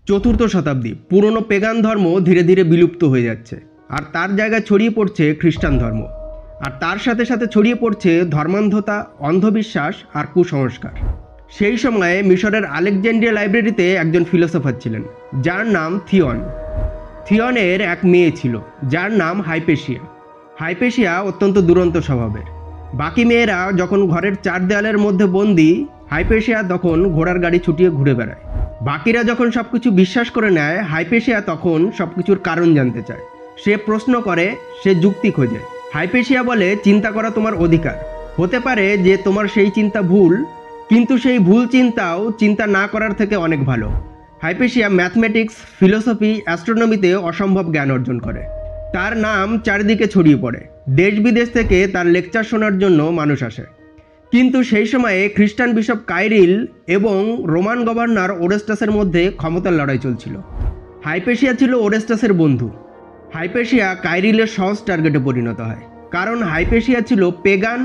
চতুর্থ শতাব্দী পুরনো পেগান ধর্ম ধীরে ধীরে বিলুপ্ত হয়ে যাচ্ছে, আর তার জায়গায় ছড়িয়ে পড়ছে খ্রিস্টান ধর্ম। আর তার সাথে সাথে ছড়িয়ে পড়ছে ধর্মান্ধতা, অন্ধবিশ্বাস আর কুসংস্কার। সেই সময়ে মিশরের আলেকজান্দ্রিয়া লাইব্রেরিতে একজন ফিলোসফার ছিলেন যার নাম থিয়ন। থিয়নের এক মেয়ে ছিল যার নাম হাইপেশিয়া। হাইপেশিয়া অত্যন্ত দুরন্ত স্বভাবের। বাকি মেয়েরা যখন ঘরের চার দেয়ালের মধ্যে বন্দি, হাইপেশিয়া তখন ঘোড়ার গাড়ি ছুটিয়ে ঘুরে বেড়ায়। বাকিরা যখন সবকিছু বিশ্বাস করে নেয়, হাইপেশিয়া তখন সবকিছুর কারণ জানতে চায়। সে প্রশ্ন করে, সে যুক্তি খোঁজে। হাইপেশিয়া বলে, চিন্তা করা তোমার অধিকার। হতে পারে যে তোমার সেই চিন্তা ভুল, কিন্তু সেই ভুল চিন্তাও চিন্তা না করার থেকে অনেক ভালো। হাইপেশিয়া ম্যাথমেটিক্স, ফিলোসফি, অ্যাস্ট্রোনমিতে অসম্ভব জ্ঞান অর্জন করে। তার নাম চারিদিকে ছড়িয়ে পড়ে। দেশ বিদেশ থেকে তার লেকচার শোনার জন্য মানুষ আসে। কিন্তু সেই সময়ে খ্রিস্টান বিশপ কাইরিল এবং রোমান গভর্নর ওরেস্টাসের মধ্যে ক্ষমতার লড়াই চলছিল। হাইপেশিয়া ছিল ওরেস্টাসের বন্ধু। হাইপেশিয়া কাইরিলের সহজ টার্গেটে পরিণত হয়, কারণ হাইপেশিয়া ছিল পেগান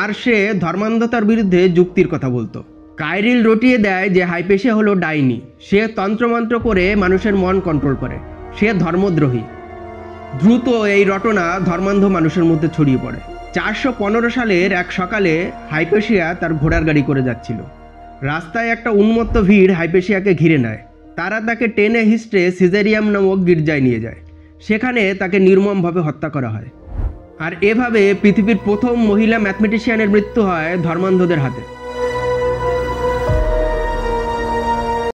আর সে ধর্মান্ধতার বিরুদ্ধে যুক্তির কথা বলতো। কাইরিল রটিয়ে দেয় যে হাইপেশিয়া হলো ডাইনি, সে তন্ত্রমন্ত্র করে মানুষের মন কন্ট্রোল করে, সে ধর্মদ্রোহী। দ্রুত এই রটনা ধর্মান্ধ মানুষের মধ্যে ছড়িয়ে পড়ে। 415 সালের এক সকালে হাইপেশিয়া তার ঘোড়ার গাড়ি করে যাচ্ছিল। রাস্তায় একটা উন্মত্ত ভিড় হাইপেশিয়াকে ঘিরে নেয়। তারা তাকে টেনে হিস্ট্রে সিজেরিয়াম নামক গির্জায় নিয়ে যায়। সেখানে তাকে নির্মমভাবে হত্যা করা হয়। আর এভাবে পৃথিবীর প্রথম মহিলা ম্যাথমেটিশিয়ানের মৃত্যু হয় ধর্মান্ধদের হাতে।